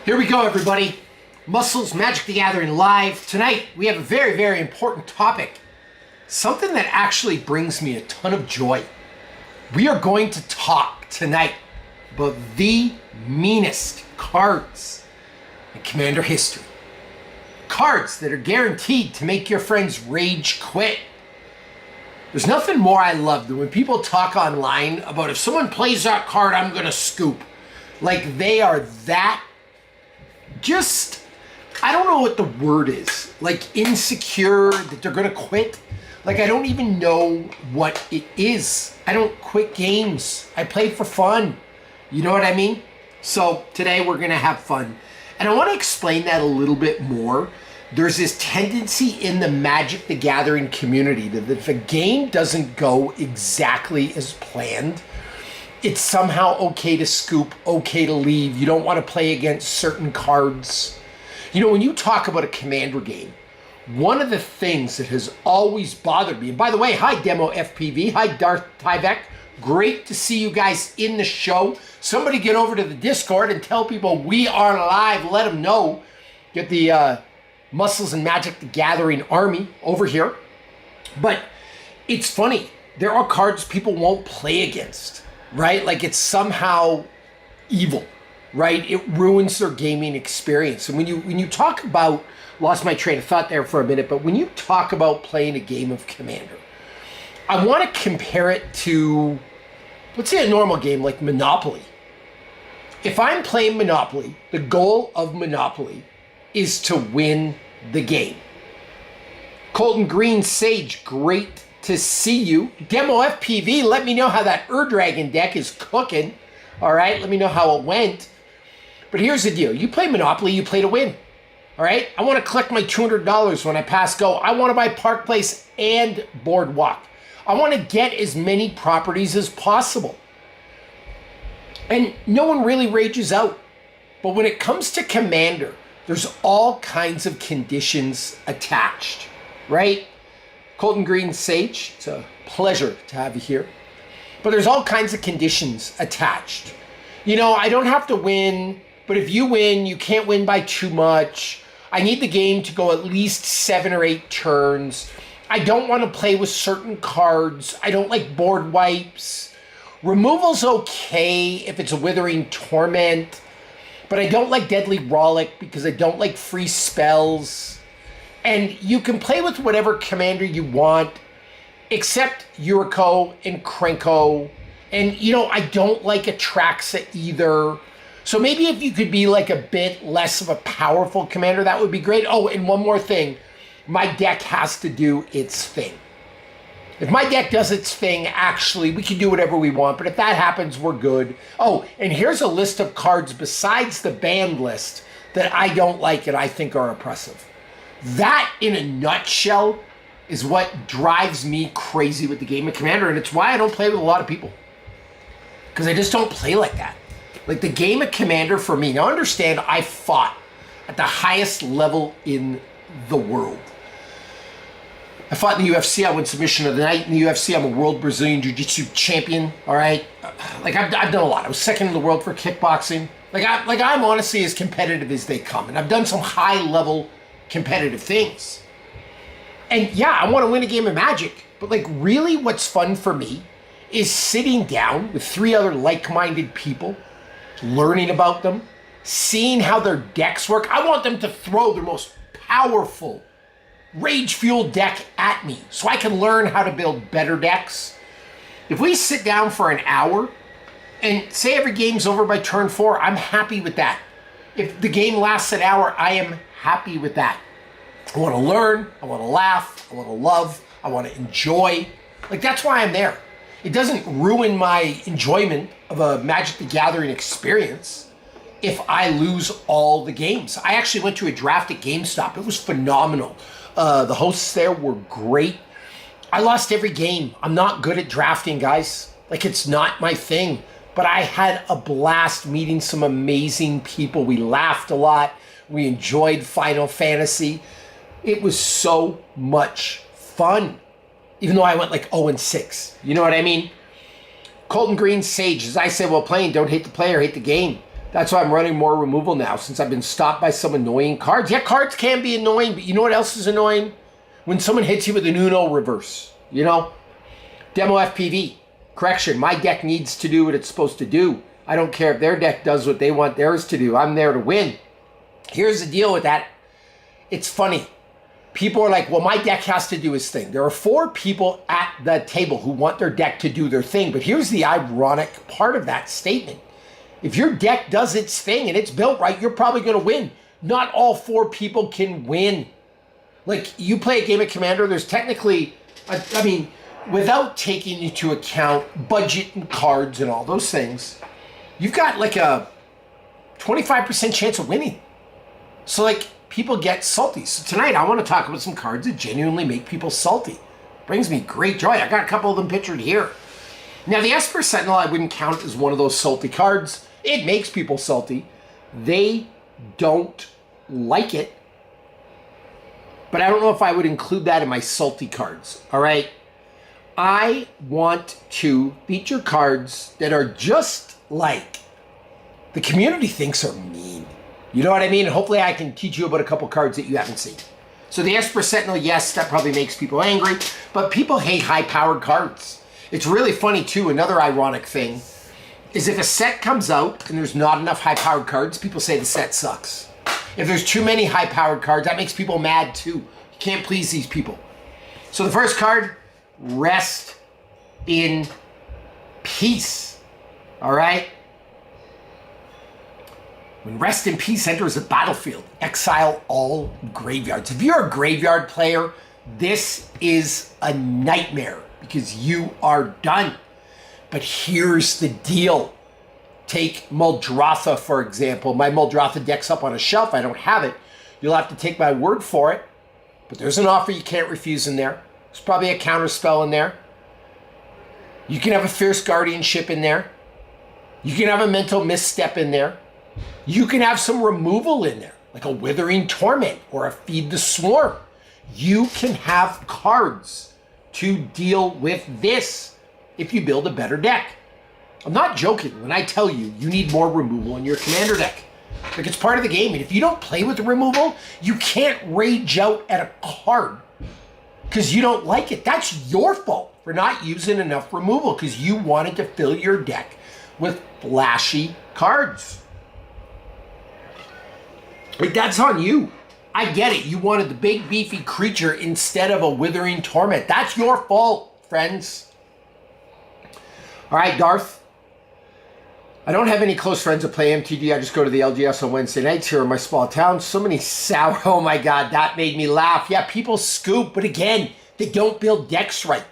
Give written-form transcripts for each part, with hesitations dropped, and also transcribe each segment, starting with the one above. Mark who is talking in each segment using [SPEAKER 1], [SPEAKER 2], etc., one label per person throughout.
[SPEAKER 1] Here we go, everybody. Muscles Magic the Gathering live. Tonight, we have a very, very important topic. Something that actually brings me a ton of joy. We are going to talk tonight about the meanest cards in Commander history. Cards that are guaranteed to make your friends rage quit. There's nothing more I love than when people talk online about if someone plays that card, I'm going to scoop. Like they are that just, I don't know what the word is. Like insecure, that they're going to quit. Like I don't even know what it is. I don't quit games. I play for fun. You know what I mean? So today we're going to have fun. And I want to explain that a little bit more. There's this tendency in the Magic the Gathering community that if a game doesn't go exactly as planned, it's somehow okay to scoop, okay to leave. You don't want to play against certain cards. You know, when you talk about a Commander game, one of the things that has always bothered me, and by the way, hi Demo FPV, hi Darth Tyvek, great to see you guys in the show. Somebody get over to the Discord and tell people we are live, let them know. Get the Muscles and Magic the Gathering army over here. But it's funny, there are cards people won't play against, right? Like it's somehow evil, right? It ruins their gaming experience. And when you talk about, lost my train of thought there for a minute, but when you talk about playing a game of Commander, I want to compare it to, let's say a normal game like Monopoly. If I'm playing Monopoly, the goal of Monopoly is to win the game. Colton Green Sage, great to see you. Demo FPV, let me know how that Ur-Dragon deck is cooking. All right, let me know how it went. But here's the deal. You play Monopoly, you play to win. All right, I want to collect my $200 when I pass go. I want to buy Park Place and Boardwalk. I want to get as many properties as possible. And no one really rages out. But when it comes to Commander, there's all kinds of conditions attached, right? Colton Green Sage, it's a pleasure to have you here. But there's all kinds of conditions attached. You know, I don't have to win, but if you win, you can't win by too much. I need the game to go at least 7 or 8 turns. I don't want to play with certain cards. I don't like board wipes. Removal's okay if it's a Withering Torment, but I don't like Deadly Rollick because I don't like free spells. And you can play with whatever commander you want, except Yuriko and Krenko. And, you know, I don't like Atraxa either. So maybe if you could be like a bit less of a powerful commander, that would be great. Oh, and one more thing. My deck has to do its thing. If my deck does its thing, actually, we can do whatever we want. But if that happens, we're good. Oh, and here's a list of cards besides the banned list that I don't like and I think are oppressive. That, in a nutshell, is what drives me crazy with the game of Commander. And it's why I don't play with a lot of people. Because I just don't play like that. Like the game of Commander for me. Now understand, I fought at the highest level in the world. I fought in the UFC. I won submission of the night in the UFC. I'm a world Brazilian Jiu-Jitsu champion. All right, like I've done a lot. I was second in the world for kickboxing. I'm honestly as competitive as they come, and I've done some high-level competitive things. And yeah, I want to win a game of Magic, but like really, what's fun for me is sitting down with 3 other like-minded people, learning about them, seeing how their decks work. I want them to throw their most powerful rage-fueled deck at me so I can learn how to build better decks. If we sit down for an hour and say every game's over by turn 4, I'm happy with that. If the game lasts an hour, I am happy with that. I want to learn, I want to laugh, I want to love, I want to enjoy. Like that's why I'm there. It doesn't ruin my enjoyment of a Magic the Gathering experience if I lose all the games. I actually went to a draft at GameStop. It was phenomenal. The hosts there were great. I lost every game. I'm not good at drafting, guys. Like, it's not my thing. But I had a blast meeting some amazing people. We laughed a lot. We enjoyed Final Fantasy. It was so much fun. Even though I went like 0-6. You know what I mean? Colton Green Sage, as I said while playing, don't hate the player, hate the game. That's why I'm running more removal now, since I've been stopped by some annoying cards. Yeah, cards can be annoying, but you know what else is annoying? When someone hits you with an Uno reverse, you know? Demo FPV. Correction, my deck needs to do what it's supposed to do. I don't care if their deck does what they want theirs to do. I'm there to win. Here's the deal with that. It's funny. People are like, well, my deck has to do its thing. There are 4 people at the table who want their deck to do their thing. But here's the ironic part of that statement. If your deck does its thing and it's built right, you're probably going to win. Not all 4 people can win. Like, you play a game of Commander, there's technically, I mean, without taking into account budget and cards and all those things, you've got like a 25% chance of winning. So like, people get salty. So tonight I want to talk about some cards that genuinely make people salty. Brings me great joy. I got a couple of them pictured here. Now the Esper Sentinel I wouldn't count as one of those salty cards. It makes people salty. They don't like it. But I don't know if I would include that in my salty cards. All right. I want to feature cards that are just like the community thinks are mean. You know what I mean? And hopefully I can teach you about a couple cards that you haven't seen. So the Esper Sentinel, yes, that probably makes people angry, but people hate high-powered cards. It's really funny, too. Another ironic thing is if a set comes out and there's not enough high-powered cards, people say the set sucks. If there's too many high-powered cards, that makes people mad, too. You can't please these people. So the first card, Rest in Peace. All right? When Rest in Peace enters the battlefield, exile all graveyards. If you're a graveyard player, this is a nightmare because you are done. But here's the deal. Take Muldrotha, for example. My Muldrotha deck's up on a shelf. I don't have it. You'll have to take my word for it. But there's an offer you can't refuse in there. There's probably a counter spell in there. You can have a Fierce Guardianship in there. You can have a Mental Misstep in there. You can have some removal in there, like a Withering Torment or a Feed the Swarm. You can have cards to deal with this if you build a better deck. I'm not joking when I tell you you need more removal in your commander deck. Like, it's part of the game, and if you don't play with the removal, you can't rage out at a card because you don't like it. That's your fault for not using enough removal because you wanted to fill your deck with flashy cards. Like, that's on you. I get it. You wanted the big beefy creature instead of a Withering Torment. That's your fault, friends. All right, Darth. I don't have any close friends that play MTG. I just go to the LGS on Wednesday nights here in my small town. So many sour. Oh my God, that made me laugh. Yeah, people scoop, but again, they don't build decks right.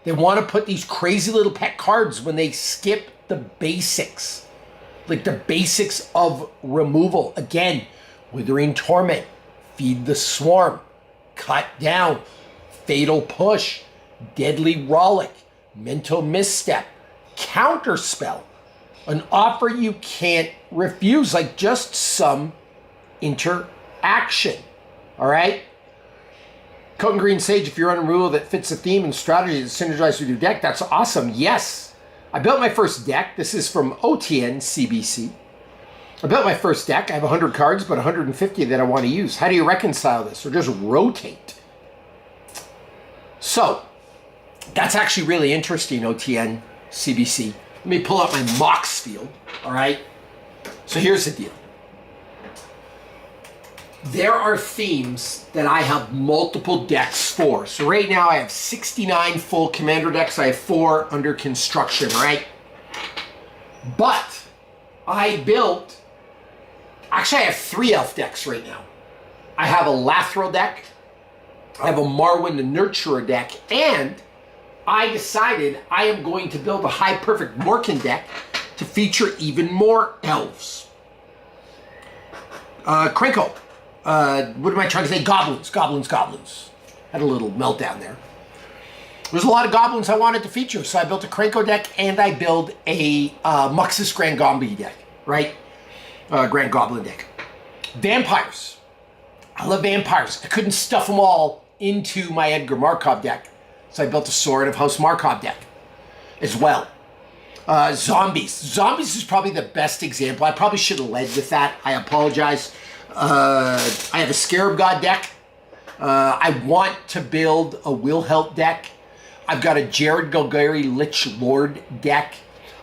[SPEAKER 1] They want to put these crazy little pet cards when they skip the basics. Like the basics of removal. Again, Withering Torment, Feed the Swarm, Cut Down, Fatal Push, Deadly Rollick, Mental Misstep, Counterspell. An offer you can't refuse, like just some interaction. All right? Coat and Green Sage, if you're on a rule that fits the theme and strategy that synergizes with your deck, that's awesome. Yes. I built my first deck. This is from OTN CBC. I built my first deck. I have 100 cards, but 150 that I want to use. How do you reconcile this? Or just rotate? So, that's actually really interesting, OTN CBC. Let me pull out my Mox field, all right? So here's the deal. There are themes that I have multiple decks for. So right now I have 69 full Commander decks. I have 4 under construction, right? But I built, actually I have 3 Elf decks right now. I have a Lathril deck, I have a Marwyn the Nurturer deck, and I decided I am going to build a High Perfect Morkin deck to feature even more elves. Crinkle. What am I trying to say? Goblins. Had a little meltdown there. There's a lot of goblins I wanted to feature, so I built a Krenko deck and I built a Muxus Grand Goblin deck, right? Grand Goblin deck. Vampires. I love vampires. I couldn't stuff them all into my Edgar Markov deck, so I built a Sword of House Markov deck as well. Zombies. Zombies is probably the best example. I probably should have led with that. I apologize. I have a Scarab God deck. I want to build a Will Help deck. I've got a Jared Golgari Lich Lord deck.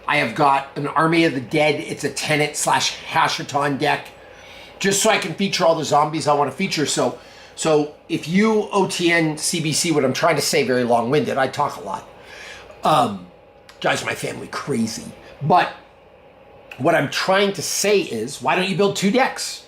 [SPEAKER 1] I have got an Army of the Dead. It's a Tenet / Hashaton deck. Just so I can feature all the zombies I want to feature. So if you OTN CBC what I'm trying to say, very long-winded, I talk a lot. Drives my family crazy. But what I'm trying to say is, why don't you build 2 decks,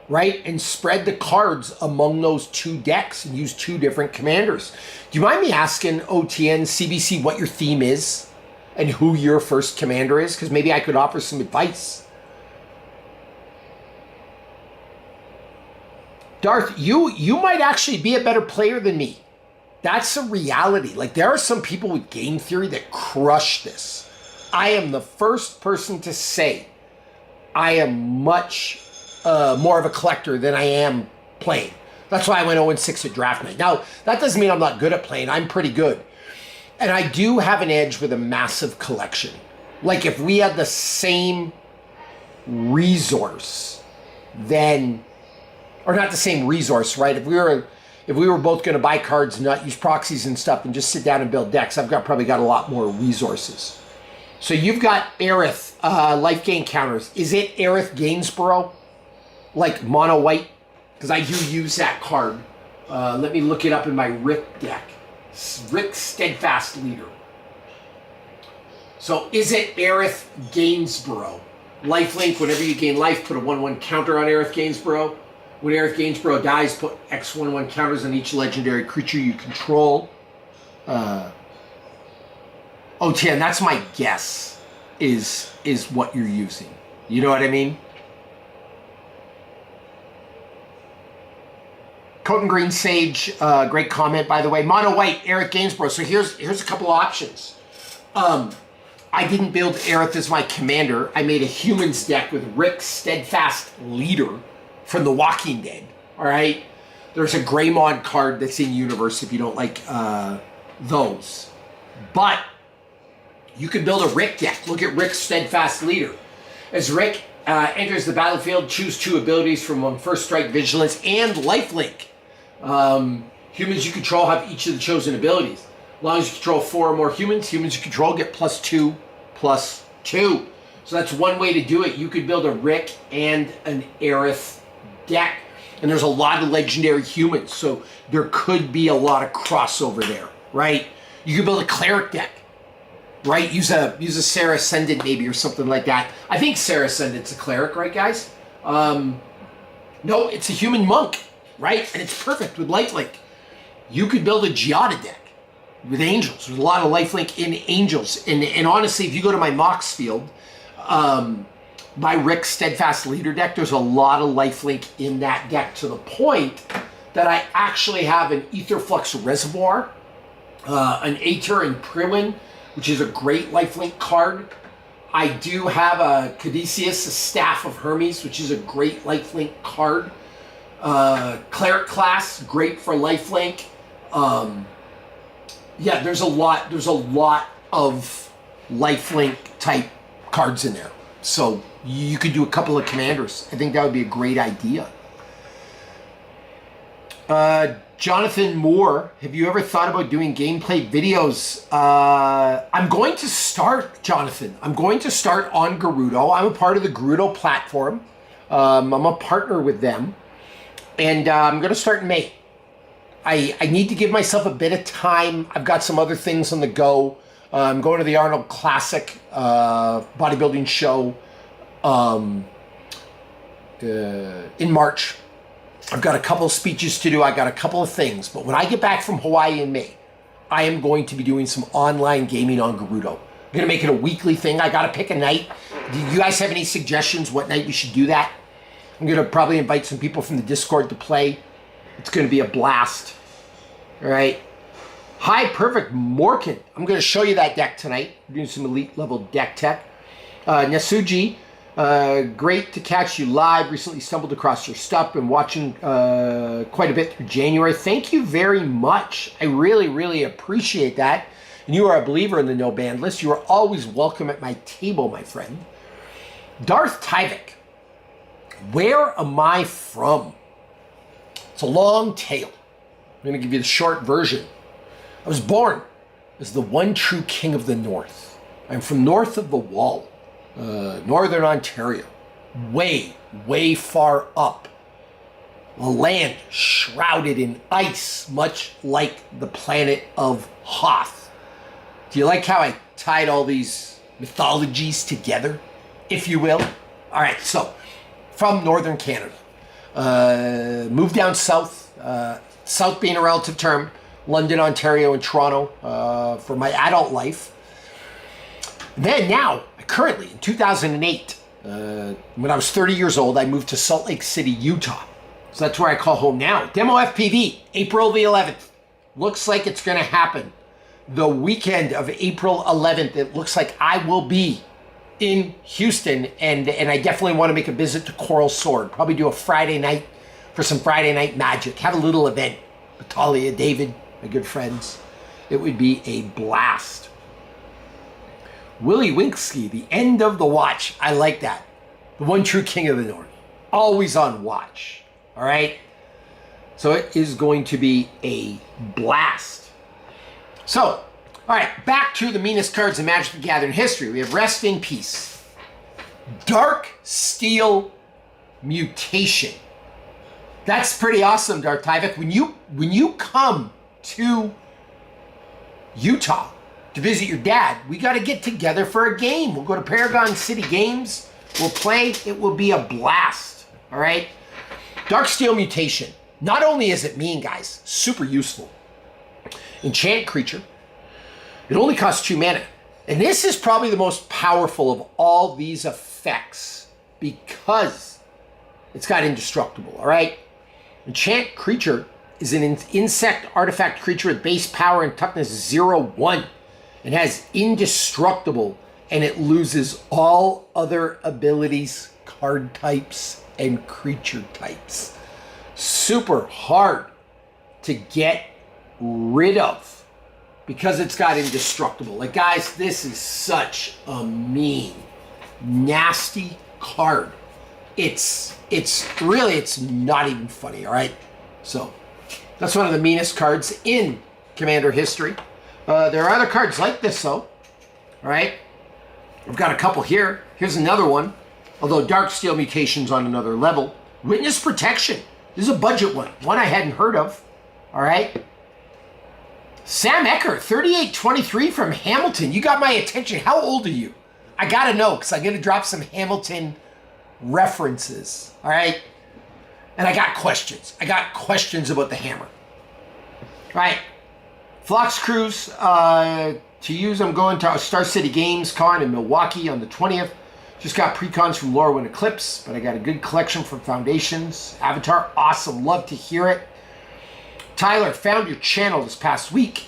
[SPEAKER 1] right? And spread the cards among those 2 decks and use 2 different commanders. Do you mind me asking OTN CBC what your theme is and who your first commander is? Because maybe I could offer some advice. Darth, you might actually be a better player than me. That's a reality. Like, there are some people with game theory that crush this. I am the first person to say I am much more of a collector than I am playing. That's why I went 0-6 at draft night. Now, that doesn't mean I'm not good at playing. I'm pretty good. And I do have an edge with a massive collection. Like, if we had the same resource, then... Or not the same resource, right? If we were both going to buy cards and not use proxies and stuff and just sit down and build decks, I've probably got a lot more resources. So you've got Aerith, life gain counters. Is it Aerith Gainsborough? Like mono white? Because I do use that card. Let me look it up in my Rick deck. Rick Steadfast Leader. So is it Aerith Gainsborough? Lifelink, whenever you gain life, put a 1/1 counter on Aerith Gainsborough. When Aerith Gainsborough dies, put X 1/1 counters on each legendary creature you control. OTN, that's my guess, is what you're using. You know what I mean? Coat and Green Sage, great comment, by the way. Mono White, Aerith Gainsborough. So here's a couple options. I didn't build Aerith as my commander. I made a humans deck with Rick Steadfast Leader from The Walking Dead. All right? There's a Greymon card that's in Universe if you don't like those. But you can build a Rick deck. Look at Rick's Steadfast Leader. As Rick enters the battlefield, choose 2 abilities from one First Strike, Vigilance, and Lifelink. Humans you control have each of the chosen abilities. As long as you control 4 or more humans you control get +2/+2. So that's one way to do it. You could build a Rick and an Aerith deck. And there's a lot of legendary humans, so there could be a lot of crossover there, right? You could build a cleric deck, right? Use a Sarah Ascendant maybe or something like that. I think Sarah Ascendant's a cleric, right, guys? No, it's a human monk, right? And it's perfect with lifelink. You could build a Giada deck with angels. There's a lot of lifelink in angels. And honestly, if you go to my Mox field, my Rick Steadfast Leader deck, there's a lot of lifelink in that deck to the point that I actually have an Etherflux Reservoir, an Aether and Priwin, which is a great lifelink card. I do have a Caduceus, a Staff of Hermes, which is a great lifelink card. Cleric class, great for lifelink. Yeah, there's a lot of lifelink type cards in there. So you could do a couple of commanders. I think that would be a great idea. Jonathan Moore, have you ever thought about doing gameplay videos? I'm going to start, Jonathan. I'm going to start on Gerudo. I'm a part of the Gerudo platform. I'm a partner with them. And I'm going to start in May. I need to give myself a bit of time. I've got some other things on the go. I'm going to the Arnold Classic bodybuilding show in March. I've got a couple of speeches to do. I got a couple of things. But when I get back from Hawaii in May, I am going to be doing some online gaming on Gerudo. I'm going to make it a weekly thing. I got to pick a night. Do you guys have any suggestions what night we should do that? I'm going to probably invite some people from the Discord to play. It's going to be a blast. All right. Hi, perfect. Morkin. I'm going to show you that deck tonight. We're doing some elite level deck tech. Nasuji, great to catch you live. Recently stumbled across your stuff. Been watching quite a bit through January. Thank you very much. I really, really appreciate that. and you are a believer in the no ban list, you are always welcome at my table, my friend. Darth Tyvek, where am I from? It's a long tale. I'm going to give you the short version. I was born as the one true king of the North. I'm from north of the Wall, northern Ontario, way, way far up. A land shrouded in ice, much like the planet of Hoth. Do you like how I tied all these mythologies together, if you will? All right, so from northern Canada, moved down south, south being a relative term, London, Ontario, and Toronto for my adult life. Then now, currently in 2008, when I was 30 years old, I moved to Salt Lake City, Utah. So that's where I call home now. Demo FPV, April the 11th. Looks like it's going to happen. The weekend of April 11th, it looks like I will be in Houston, and I definitely want to make a visit to Coral Sword. Probably do a Friday night for some Friday night magic. Have a little event with Talia, David, my good friends. It would be a blast. Willie Winksky, the end of the watch. I like that. The one true king of the North. Always on watch. All right? So it is going to be a blast. So, all right, back to the meanest cards in Magic the Gathering history. We have Rest in Peace. Dark Steel Mutation. That's pretty awesome, Darth Tyvek. When you come to Utah to visit your dad, we got to get together for a game. We'll go to Paragon City Games. We'll play. It will be a blast. All right? Dark Steel Mutation. Not only is it mean, guys, super useful. Enchant creature. It only costs 2 mana. And this is probably the most powerful of all these effects because it's got indestructible, all right? Enchant creature is an insect artifact creature with base power and toughness 0/1. It has indestructible, and it loses all other abilities, card types, and creature types. Super hard to get rid of because it's got indestructible. Like, guys, this is such a mean, nasty card. It's not even funny, all right? So that's one of the meanest cards in Commander history. There are other cards like this, though, all right? I've got a couple here. Here's another one, although Dark Steel Mutation's on another level. Witness Protection. This is a budget one I hadn't heard of, all right? Sam Ecker, 3823 from Hamilton. You got my attention. How old are you? I got to know because I'm going to drop some Hamilton references, all right? And I got questions. I got questions about the hammer. All right. Phlox Cruise, to use, I'm going to Star City Games Con in Milwaukee on the 20th. Just got precons from Lorwyn Eclipse, but I got a good collection from Foundations. Avatar, awesome. Love to hear it. Tyler, found your channel this past week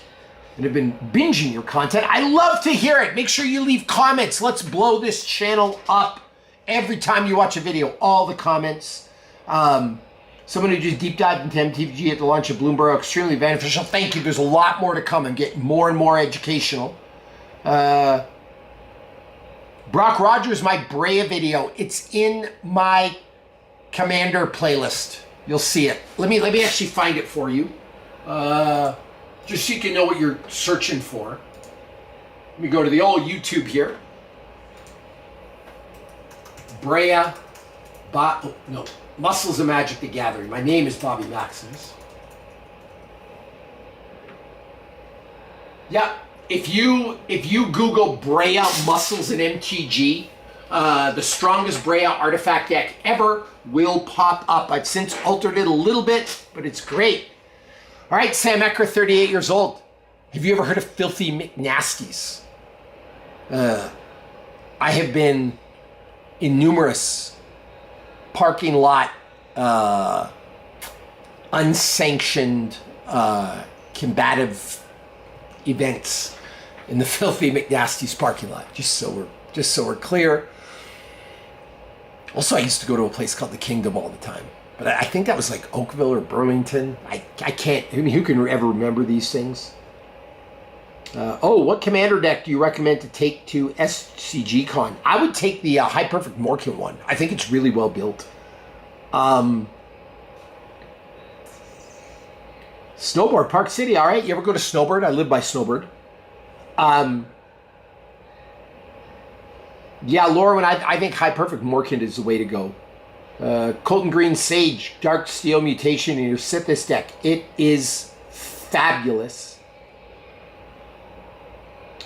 [SPEAKER 1] and have been binging your content. I love to hear it. Make sure you leave comments. Let's blow this channel up every time you watch a video. All the comments. Someone who just deep dived into MTG at the launch of Bloomberg, extremely beneficial. Thank you. There's a lot more to come. I'm getting more and more educational. Brock Rogers, my Brea video. It's in my Commander playlist. You'll see it. Let me actually find it for you. Just so you can know what you're searching for. Let me go to the old YouTube here. Brea, Muscles of Magic the Gathering. My name is Bobby Maximus. Yeah, if you Google Brea Muscles and MTG, the strongest Brea artifact deck ever will pop up. I've since altered it a little bit, but it's great. All right, Sam Ecker, 38 years old. Have you ever heard of Filthy McNasties? I have been in numerous parking lot, unsanctioned, combative events in the Filthy McNasties parking lot. Just so we're clear. Also, I used to go to a place called the Kingdom all the time, but I think that was like Oakville or Burlington. I can't. I mean, who can ever remember these things? What commander deck do you recommend to take to SCG Con? I would take the High Perfect Morkin one. I think it's really well built. Snowboard, Park City, all right. You ever go to Snowbird? I live by Snowbird. Yeah, Lauren, I think High Perfect Morkin is the way to go. Colton Green Sage, Dark Steel Mutation in your Sithis deck. It is fabulous.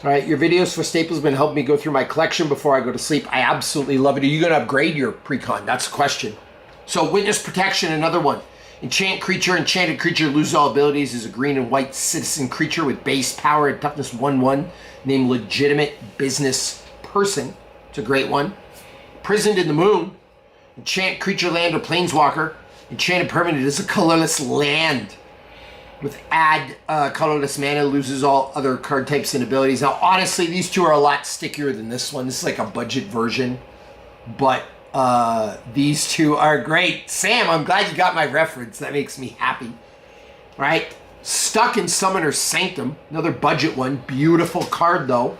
[SPEAKER 1] All right, your videos for Staples have been helping me go through my collection before I go to sleep. I absolutely love it. Are you going to upgrade your pre-con? That's the question. So Witness Protection, another one. Enchanted creature loses all abilities, is a green and white citizen creature with base power and toughness 1/1, named Legitimate Business Person. It's a great one. Prisoned in the Moon. Enchant creature, land, or planeswalker. Enchanted permanent is a colorless land. With add colorless mana, loses all other card types and abilities. Now, honestly, these two are a lot stickier than this one. This is like a budget version. But these two are great. Sam, I'm glad you got my reference. That makes me happy. Right? Stuck in Summoner's Sanctum. Another budget one. Beautiful card, though.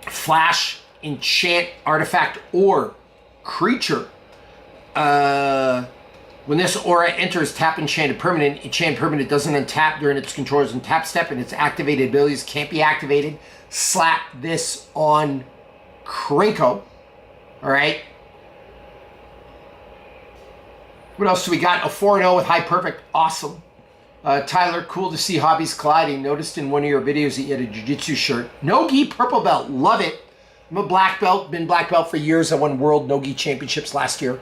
[SPEAKER 1] Flash, enchant, artifact, or creature. When this aura enters, tap enchanted permanent. Enchanted permanent doesn't untap during its controller's untap step, and its activated abilities can't be activated. Slap this on Krenko. All right. What else do we got? A 4-0 with High Perfect. Awesome. Tyler, cool to see hobbies colliding. Noticed in one of your videos that you had a jiu-jitsu shirt. No-gi purple belt. Love it. I'm a black belt. Been black belt for years. I won World No-gi Championships last year.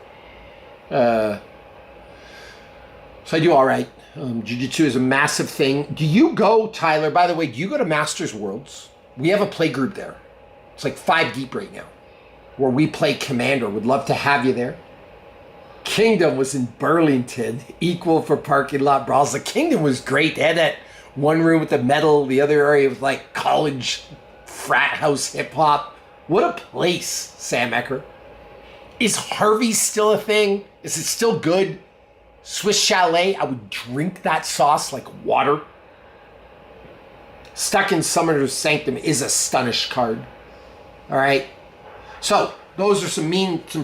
[SPEAKER 1] So I do all right. Jiu-jitsu is a massive thing. Do you go, Tyler, by the way, do you go to Masters Worlds? We have a play group there. It's like 5 deep right now, where we play Commander. Would love to have you there. Kingdom was in Burlington. Equal for parking lot brawls. The Kingdom was great. They had that one room with the metal, the other area with like college frat house hip hop. What a place, Sam Ecker. Is Harvey still a thing? Is it still good? Swiss Chalet, I would drink that sauce like water. Stuck in Summoner's Sanctum is a Stunish card. All right. So those are some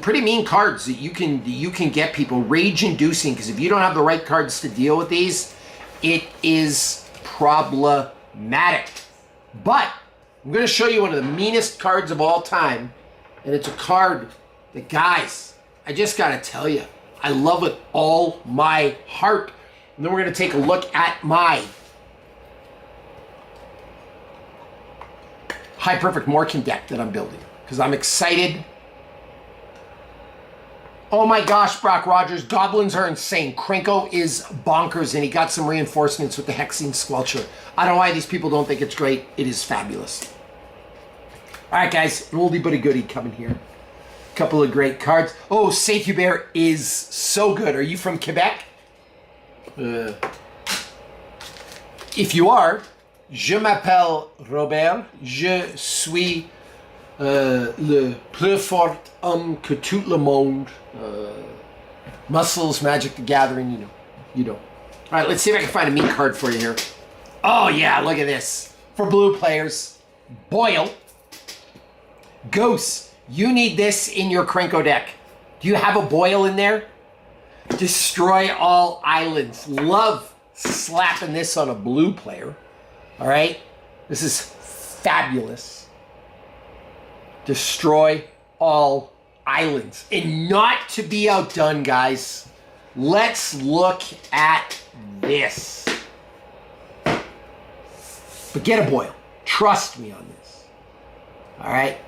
[SPEAKER 1] pretty mean cards that you can get people. Rage inducing, because if you don't have the right cards to deal with these, it is problematic. But I'm going to show you one of the meanest cards of all time, and it's a card that, guys, I just got to tell you, I love with all my heart. And then we're going to take a look at my High Perfect Morkin deck that I'm building, because I'm excited. Oh my gosh, Brock Rogers, goblins are insane. Krenko is bonkers, and he got some reinforcements with the Hexing Squelcher. I don't know why these people don't think it's great. It is fabulous. All right, guys, an oldie but a goodie coming here. Couple of great cards. Oh, Saint Hubert is so good. Are you from Quebec? If you are, je m'appelle Robert. Je suis le plus fort homme que tout le monde. Muscles, Magic the Gathering, you know. All right, let's see if I can find a meat card for you here. Oh yeah, look at this. For blue players, Boyle, Ghost. You need this in your Krenko deck. Do you have a Boyle in there? Destroy all islands. Love slapping this on a blue player. All right? This is fabulous. Destroy all islands. And not to be outdone, guys, let's look at this. But get a Boyle. Trust me on this. All right?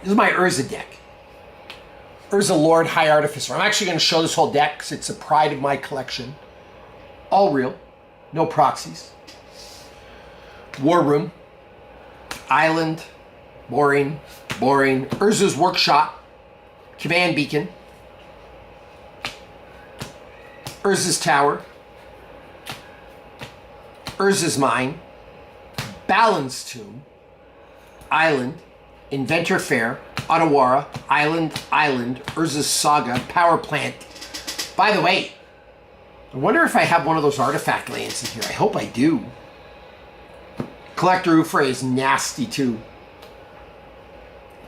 [SPEAKER 1] This is my Urza deck. Urza Lord, High Artificer. I'm actually going to show this whole deck because it's a pride of my collection. All real. No proxies. War Room. Island. Boring. Boring. Urza's Workshop. Command Beacon. Urza's Tower. Urza's Mine. Balance Tomb. Island. Inventor Fair, Ottawara, Island, Urza's Saga, Power Plant. By the way, I wonder if I have one of those artifact lands in here. I hope I do. Collector Ufre is nasty too.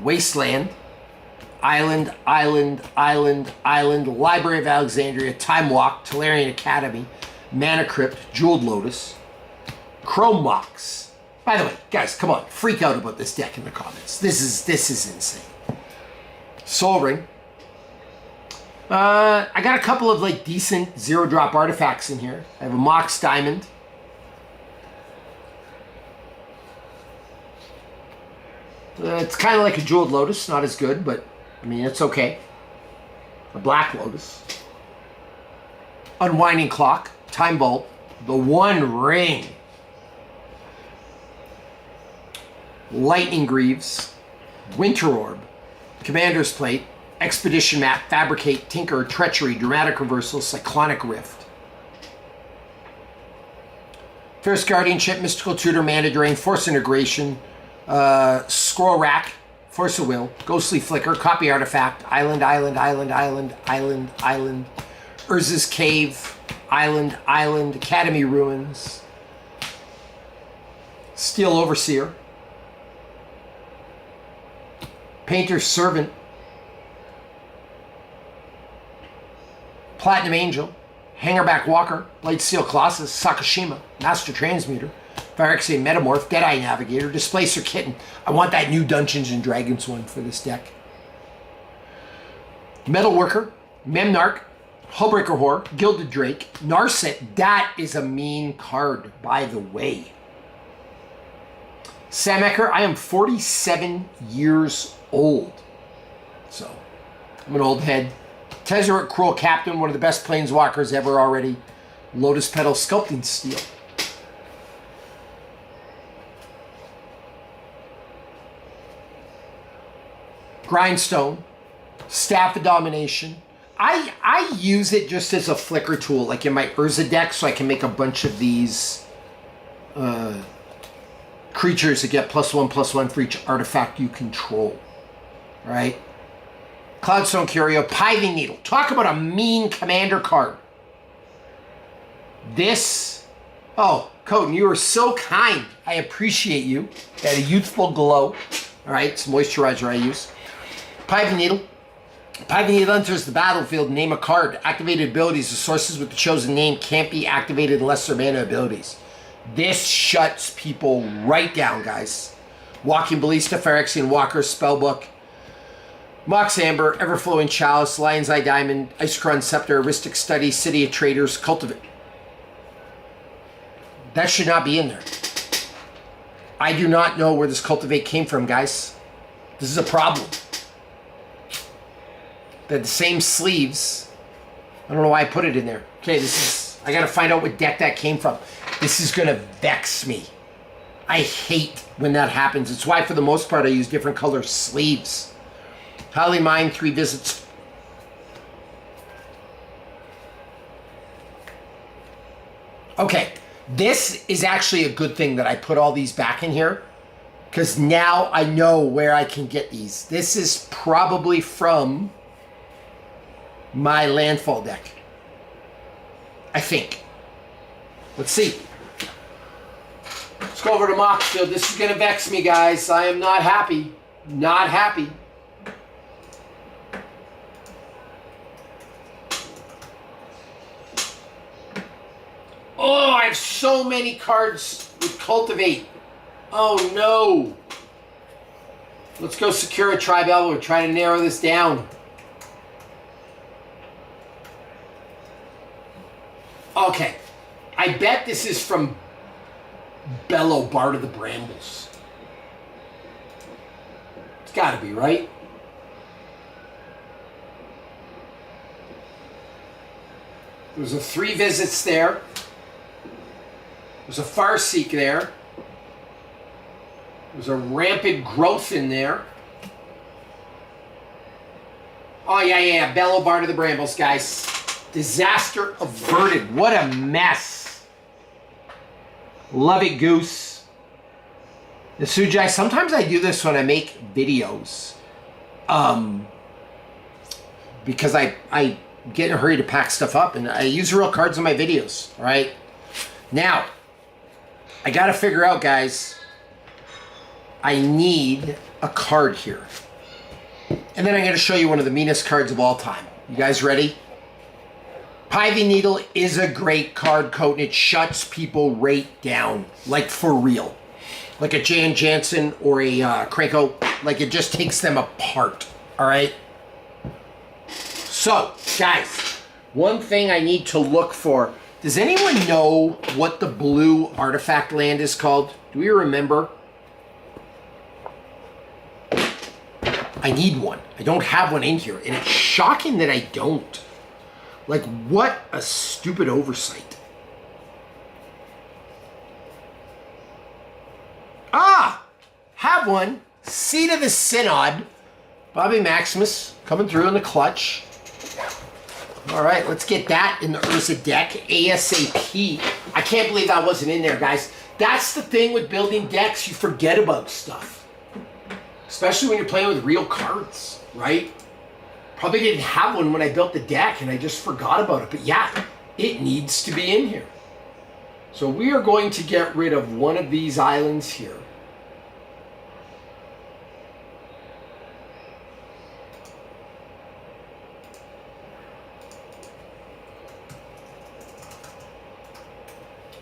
[SPEAKER 1] Wasteland. Island, Island, Island, Island, Library of Alexandria, Time Walk, Tolarian Academy, Mana Crypt, Jeweled Lotus, Chrome Mox. By the way, guys, come on, freak out about this deck in the comments. This is insane. Soul Ring. I got a couple of like decent 0-drop artifacts in here. I have a Mox Diamond. It's kind of like a Jeweled Lotus, not as good, but I mean, it's okay. A Black Lotus. Unwinding Clock. Time Bolt. The One Ring. Lightning Greaves. Winter Orb. Commander's Plate. Expedition Map. Fabricate. Tinker. Treachery. Dramatic Reversal. Cyclonic Rift. Fierce Guardianship. Mystical Tutor. Mana Drain. Force Integration. Scroll Rack. Force of Will, Ghostly Flicker, Copy Artifact, Island, Island, Island, Island, Island, Island, Urza's Cave, Island, Island, Academy Ruins, Steel Overseer, Painter's Servant, Platinum Angel, Hangerback Walker, Lightsteel Colossus, Sakashima, Master Transmuter, Phyrexian Metamorph, Deadeye Navigator, Displacer Kitten. I want that new Dungeons and Dragons one for this deck. Metalworker, Memnarch, Hullbreaker Whore, Gilded Drake, Narset. That is a mean card, by the way. Sam Ecker, I am 47 years old. So, I'm an old head. Tezzeret, Cruel Captain, one of the best planeswalkers ever already. Lotus Petal, Sculpting Steel. Grindstone, Staff of Domination. I use it just as a flicker tool, like in my Urza deck, so I can make a bunch of these creatures that get +1/+1 for each artifact you control. All right? Cloudstone Curio, Pithing Needle. Talk about a mean commander card. This, oh, Coden, you are so kind. I appreciate you. Got a youthful glow. All right, it's moisturizer I use. Pithing Needle. Pithing Needle enters the battlefield. Name a card. Activated abilities. The sources with the chosen name can't be activated unless they're mana abilities. This shuts people right down, guys. Walking Ballista, Phyrexian Walker, Spellbook, Mox Amber, Everflowing Chalice, Lion's Eye Diamond, Icecrown Scepter, Aristic Study, City of Traders, Cultivate. That should not be in there. I do not know where this Cultivate came from, guys. This is a problem. They had the same sleeves. I don't know why I put it in there. Okay, this is... I gotta find out what deck that came from. This is gonna vex me. I hate when that happens. It's why, for the most part, I use different color sleeves. Highly Mind, 3 visits. Okay, this is actually a good thing that I put all these back in here, because now I know where I can get these. This is probably from my Landfall deck, I think. Let's see. Let's go over to Moxfield. This is going to vex me, guys. I am not happy. Not happy. Oh, I have so many cards with Cultivate. Oh, no. Let's go secure a Tribal. We're trying to narrow this down. Okay. I bet this is from Bellow, Bard of the Brambles. It's got to be, right? There's a 3 visits there. There's a Farseek there. There's a Rampant Growth in there. Oh, yeah. Bellow, Bard of the Brambles, guys. Disaster averted. What a mess. Love it, Goose. The Sujai, sometimes I do this when I make videos. Because I I'm getting in a hurry to pack stuff up, and I use real cards in my videos, all right? Now, I got to figure out, guys, I need a card here. And then I'm going to show you one of the meanest cards of all time. You guys ready? Pivy Needle is a great card, Coat, and it shuts people right down, like for real. Like a Jan Jansen or a Krenko, like it just takes them apart, all right? So, guys, one thing I need to look for. Does anyone know what the blue artifact land is called? Do we remember? I need one. I don't have one in here, and it's shocking that I don't. Like, what a stupid oversight. Ah! Have one. Seat of the Synod. Bobby Maximus coming through in the clutch. All right, let's get that in the Urza deck ASAP. I can't believe that wasn't in there, guys. That's the thing with building decks. You forget about stuff. Especially when you're playing with real cards, right? Probably didn't have one when I built the deck and I just forgot about it. But yeah, it needs to be in here. So we are going to get rid of one of these islands here.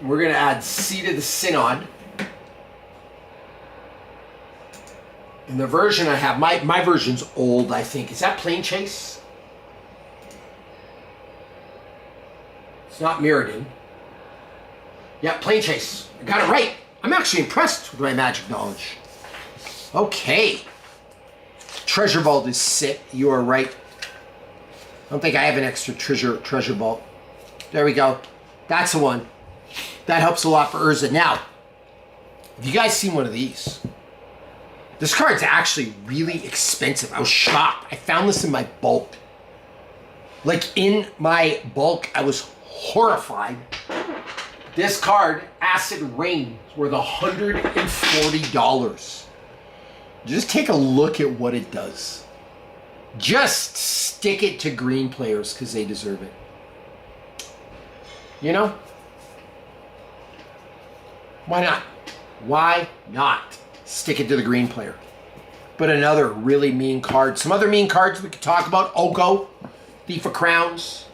[SPEAKER 1] We're going to add Seat of the Synod. And the version I have, my version's old, I think. Is that Plane Chase? It's not Mirrodin. Yeah, Plane Chase. I got it right. I'm actually impressed with my Magic knowledge. Okay. Treasure Vault is sick. You are right. I don't think I have an extra treasure vault. There we go. That's the one. That helps a lot for Urza. Now, have you guys seen one of these? This card's actually really expensive. I was shocked. I found this in my bulk. Like in my bulk, I was horrified. This card, Acid Rain, is worth $140. Just take a look at what it does. Just stick it to green players because they deserve it. You know? Why not? Why not? Stick it to the green player. But another really mean card. Some other mean cards we could talk about. Oko, Thief of Crowns.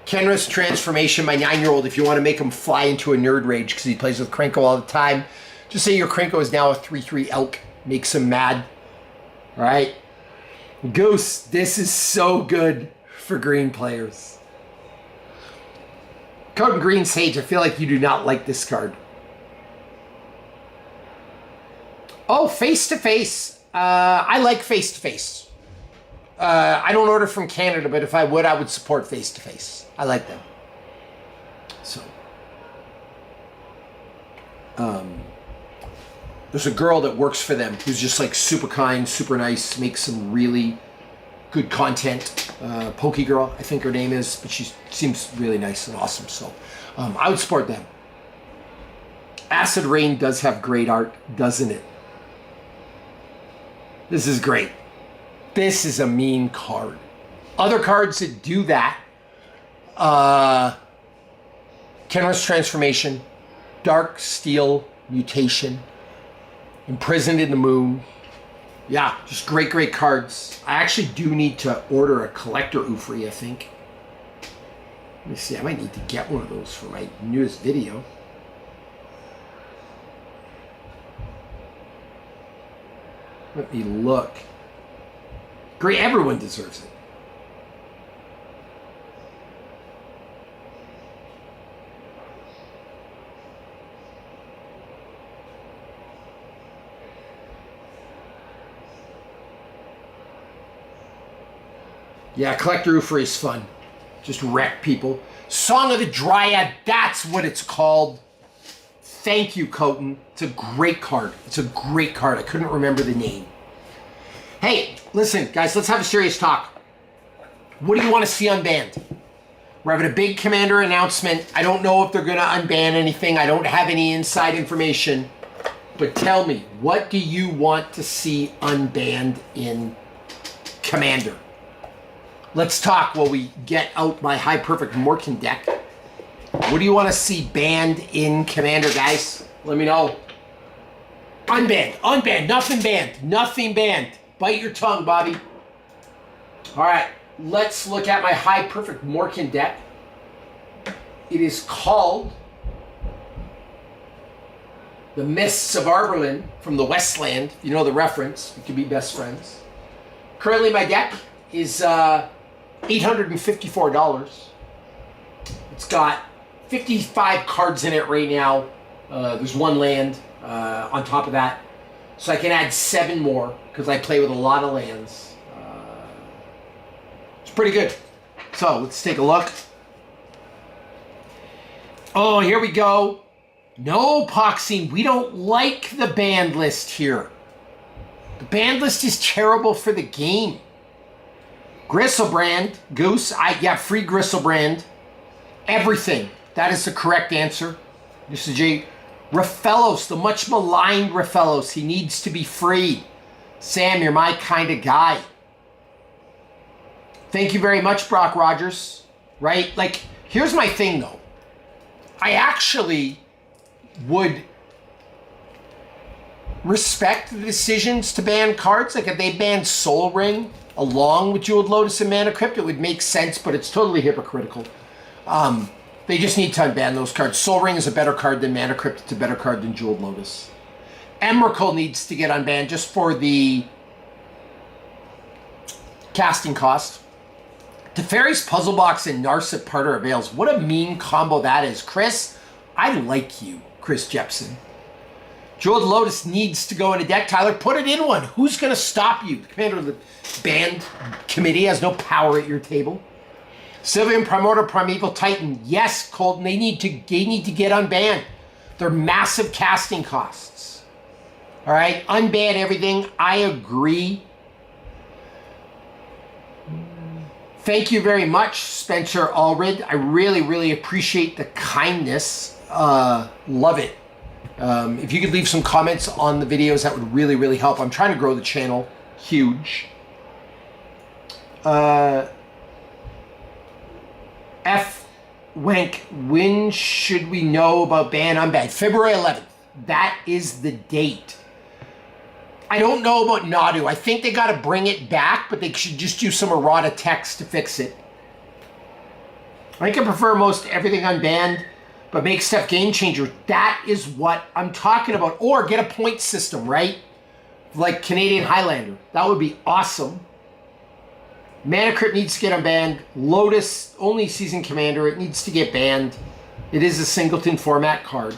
[SPEAKER 1] Kenra's Transformation, my 9-year-old, if you want to make him fly into a nerd rage because he plays with Krenko all the time, just say your Krenko is now a 3/3 elk. Makes him mad. All right? Goose, this is so good for green players. Code and Green Sage, I feel like you do not like this card. Oh, face-to-face. I like face-to-face. I don't order from Canada, but if I would support face-to-face. I like them. So. There's a girl that works for them who's just like super kind, super nice, makes some really good content. Pokey Girl, I think her name is, but she seems really nice and awesome. So I would support them. Acid Rain does have great art, doesn't it? This is great. This is a mean card. Other cards that do that, Kenra's Transformation, Dark Steel Mutation, Imprisoned in the Moon. Yeah, just great, great cards. I actually do need to order a collector Ufri, I think. Let me see, I might need to get one of those for my newest video. Let me look. Great, everyone deserves it. Yeah, Collector Ufri is fun. Just wreck people. Song of the Dryad, that's what it's called. Thank you, Coton. It's a great card. It's a great card. I couldn't remember the name. Hey, listen, guys, let's have a serious talk. What do you want to see unbanned? We're having a big Commander announcement. I don't know if they're going to unban anything. I don't have any inside information. But tell me, what do you want to see unbanned in Commander? Let's talk while we get out my High Perfect Morkin deck. What do you want to see banned in Commander, guys? Let me know. Unbanned, unbanned, nothing banned, nothing banned. Bite your tongue, Bobby. All right, let's look at my High Perfect Morkin deck. It is called The Mists of Arberlin from the Westland. You know the reference. We could be best friends. Currently, my deck is $854. It's got 55 cards in it right now. There's one land on top of that. So I can add 7 more because I play with a lot of lands. It's pretty good. So let's take a look. Oh, here we go. No, Poxine, we don't like the banned list here. The banned list is terrible for the game. Gristlebrand, Goose, free Gristlebrand. Everything. That is the correct answer. This is J. Raphaelos, the much maligned Raphaelos. He needs to be freed. Sam, you're my kind of guy. Thank you very much, Brock Rogers. Right? Like, here's my thing, though. I actually would respect the decisions to ban cards. Like, if they banned Soul Ring along with Jeweled Lotus and Mana Crypt, it would make sense, but it's totally hypocritical. They just need to unban those cards. Soul Ring is a better card than Mana Crypt. It's a better card than Jeweled Lotus. Emrakul needs to get unbanned just for the casting cost. Teferi's Puzzle Box and Narset Parter Avails. What a mean combo that is. Chris, I like you, Chris Jepson. Jeweled Lotus needs to go in a deck. Tyler, put it in one. Who's going to stop you? The commander of the banned committee has no power at your table. Sylvian Primordial Primeval Titan. Yes, Colton, they need to get unbanned. They're massive casting costs. All right, unban everything. I agree. Thank you very much, Spencer Allred. I really, really appreciate the kindness. Love it. If you could leave some comments on the videos, that would really, really help. I'm trying to grow the channel. Huge. F. Wank, when should we know about ban unban? February 11th. That is the date. I don't know about Nadu. I think they got to bring it back, but they should just do some errata text to fix it. I can prefer most everything unbanned, but make stuff game changer. That is what I'm talking about. Or get a point system, right? Like Canadian Highlander. That would be awesome. Mana Crypt needs to get unbanned. Lotus, only season commander. It needs to get banned. It is a singleton format card.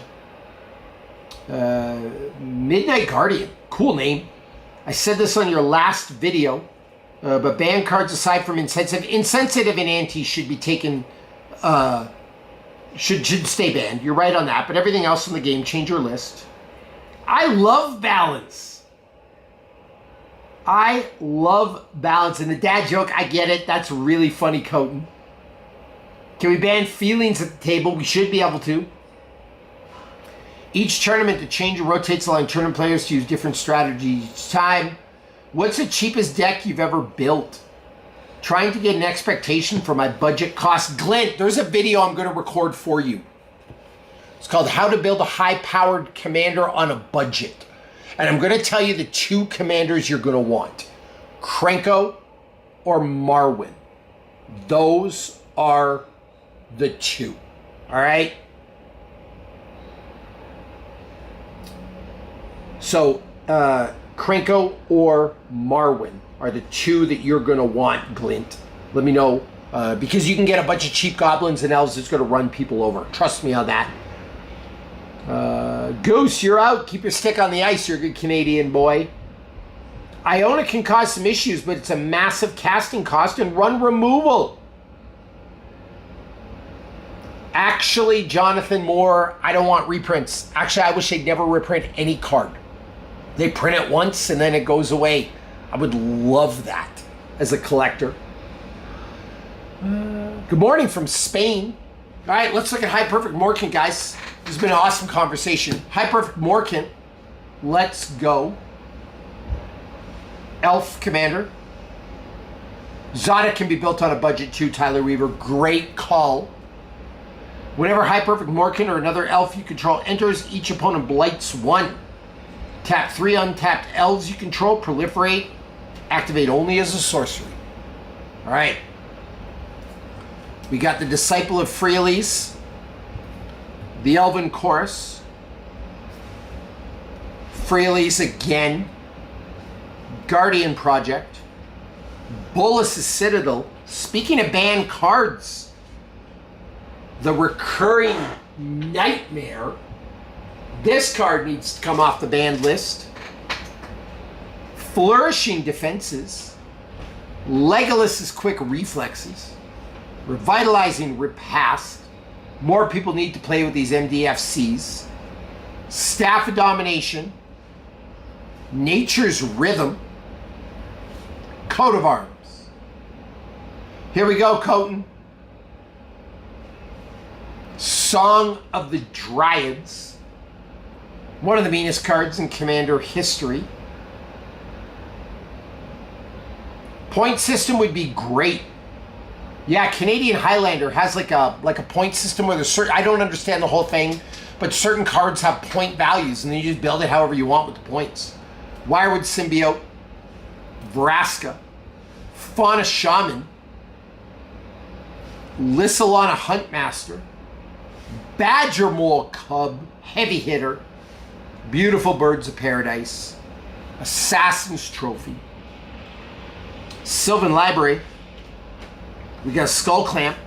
[SPEAKER 1] Midnight Guardian. Cool name. I said this on your last video. But ban cards aside from insensitive. Insensitive and anti should be taken... should stay banned. You're right on that. But everything else on the game changer list. I love balance. I love balance. And the dad joke, I get it. That's really funny, Coton. Can we ban feelings at the table? We should be able to. Each tournament, the changer rotates, allowing tournament players to use different strategies each time. What's the cheapest deck you've ever built? Trying to get an expectation for my budget cost. Glint, there's a video I'm going to record for you. It's called How to Build a High-Powered Commander on a Budget. And I'm going to tell you the 2 commanders you're going to want. Krenko or Marwyn. Those are the 2. All right? So, Krenko or Marwyn are the 2 that you're going to want, Glint. Let me know. Because you can get a bunch of cheap goblins and elves that's going to run people over. Trust me on that. Goose, you're out. Keep your stick on the ice. You're a good Canadian boy. Iona can cause some issues, but it's a massive casting cost and run removal. Actually, Jonathan Moore, I don't want reprints. Actually, I wish they'd never reprint any card. They print it once and then it goes away. I would love that as a collector. Good morning from Spain. All right, let's look at High Perfect Morkin, guys. This has been an awesome conversation. High Perfect Morkin. Let's go. Elf Commander. Zada can be built on a budget too, Tyler Weaver. Great call. Whenever High Perfect Morkan or another elf you control enters, each opponent blights 1. Tap 3 untapped elves you control, proliferate, activate only as a sorcery. Alright. We got the Disciple of Freelis, the Elven Chorus, Freelis again, Guardian Project, Bolas' Citadel. Speaking of banned cards, the Recurring Nightmare. This card needs to come off the banned list. Flourishing Defenses, Legolas's Quick Reflexes, Revitalizing Repast. More people need to play with these MDFCs. Staff of Domination, Nature's Rhythm, Coat of Arms. Here we go, Coton. Song of the Dryads. One of the meanest cards in Commander history. Point system would be great. Yeah, Canadian Highlander has like a point system where there's certain, I don't understand the whole thing, but certain cards have point values and then you just build it however you want with the points. Wirewood Symbiote, Vraska, Fauna Shaman, Lissalana Huntmaster, Badger Mole Cub, Heavy Hitter, Beautiful Birds of Paradise, Assassin's Trophy, Sylvan Library. We got a Skull Clamp.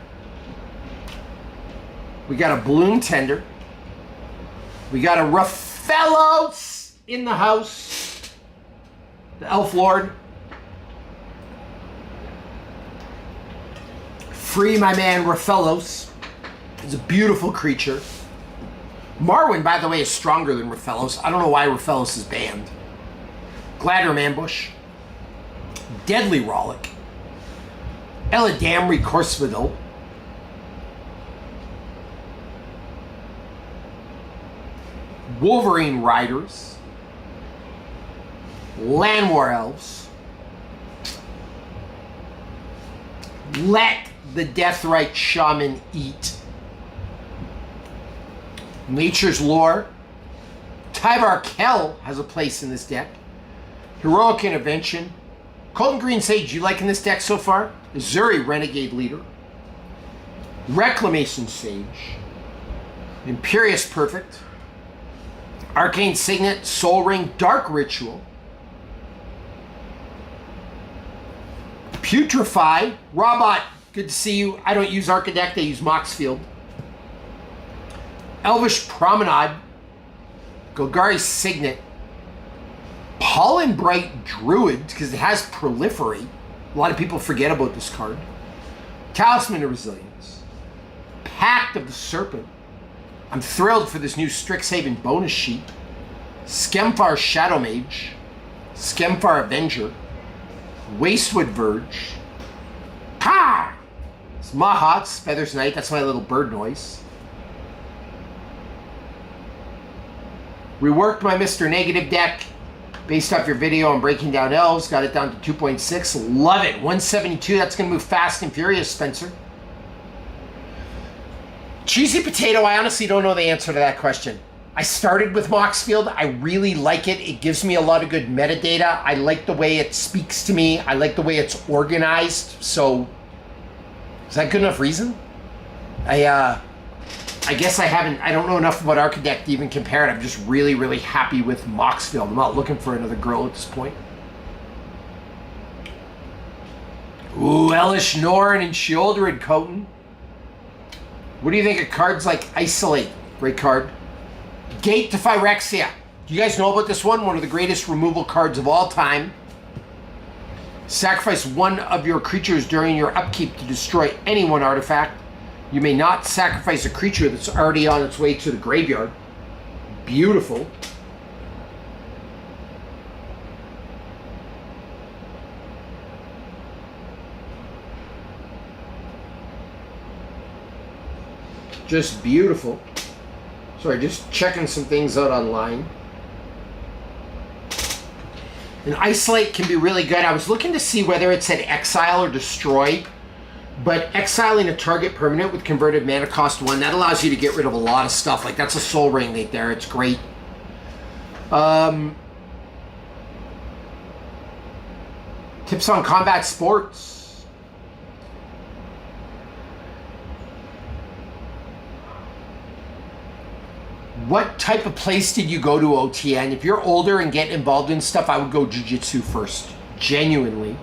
[SPEAKER 1] We got a Bloom Tender. We got a Raphaelos in the house. The Elf Lord. Free my man Raphaelos. He's a beautiful creature. Marwyn, by the way, is stronger than Raphaelos. I don't know why Raphaelos is banned. Gladram Ambush. Deadly Rollick. Eladamri Corsvidal. Wolverine Riders. Landwar Elves. Let the Deathrite Shaman eat. Nature's Lore. Tyvar Kell has a place in this deck. Heroic Intervention. Colton Green Sage, you liking this deck so far? Zuri Renegade Leader. Reclamation Sage. Imperious Perfect. Arcane Signet, Soul Ring, Dark Ritual. Putrefy. Robot, good to see you. I don't use Archidect, I use Moxfield. Elvish Promenade. Golgari Signet. Pollen Bright Druid, because it has Proliferate. A lot of people forget about this card. Talisman of Resilience. Pact of the Serpent. I'm thrilled for this new Strixhaven bonus sheet. Skemfar Shadow Mage. Skemfar Avenger. Wastewood Verge. Ha! It's Mahat's Feathers Night. That's my little bird noise. Reworked my Mr. Negative deck. Based off your video on breaking down elves, got it down to 2.6. Love it. 172. That's going to move fast and furious, Spencer. Cheesy Potato, I honestly don't know the answer to that question. I started with Moxfield. I really like it. It gives me a lot of good metadata. I like the way it speaks to me. I like the way it's organized. So, is that good enough reason? I guess I don't know enough about Archidect to even compare it. I'm just really, really happy with Moxfield. I'm not looking for another girl at this point. Ooh, Elish Norn and Sheoldred, Coton. What do you think of cards like Isolate? Great card. Gate to Phyrexia. Do you guys know about this one? One of the greatest removal cards of all time. Sacrifice one of your creatures during your upkeep to destroy any one artifact. You may not sacrifice a creature that's already on its way to the graveyard. Beautiful. Just beautiful. Sorry, just checking some things out online. And Isolate can be really good. I was looking to see whether it said Exile or Destroy, but exiling a target permanent with converted mana cost 1, that allows you to get rid of a lot of stuff. Like, that's a Soul Ring right there. It's great. Tips on combat sports. What type of place did you go to, OTN? If you're older and get involved in stuff, I would go Jiu-Jitsu first. Genuinely.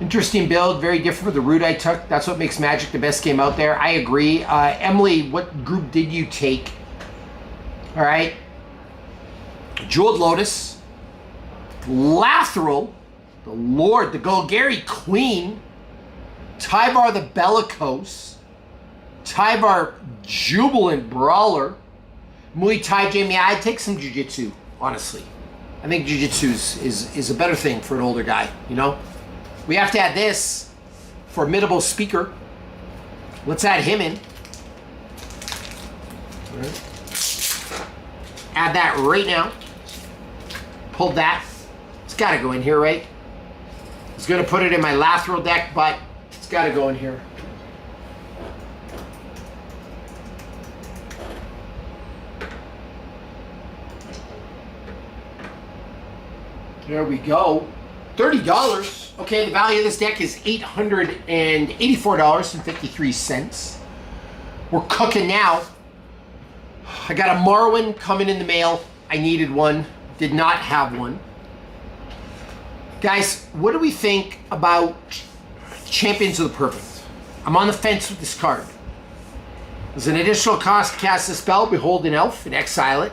[SPEAKER 1] Interesting build, very different from the route I took. That's what makes Magic the best game out there. I agree. Emily, what group did you take? All right. Jeweled Lotus, Lathril, the Lord, the Golgari Queen, Tyvar the Bellicose, Tyvar Jubilant Brawler, Muay Thai Jamie. I'd take some Jiu-Jitsu, honestly. I think Jiu-Jitsu is a better thing for an older guy, you know? We have to add this. Formidable Speaker. Let's add him in. All right. Add that right now. Pull that. It's got to go in here, right? I was going to put it in my Lathril deck, but it's got to go in here. There we go. $30. Okay, the value of this deck is $884.53. We're cooking now. I got a Marwin coming in the mail. I needed one. Did not have one. Guys, what do we think about Champions of the Perfect? I'm on the fence with this card. There's an additional cost to cast a spell, behold an elf, and exile it.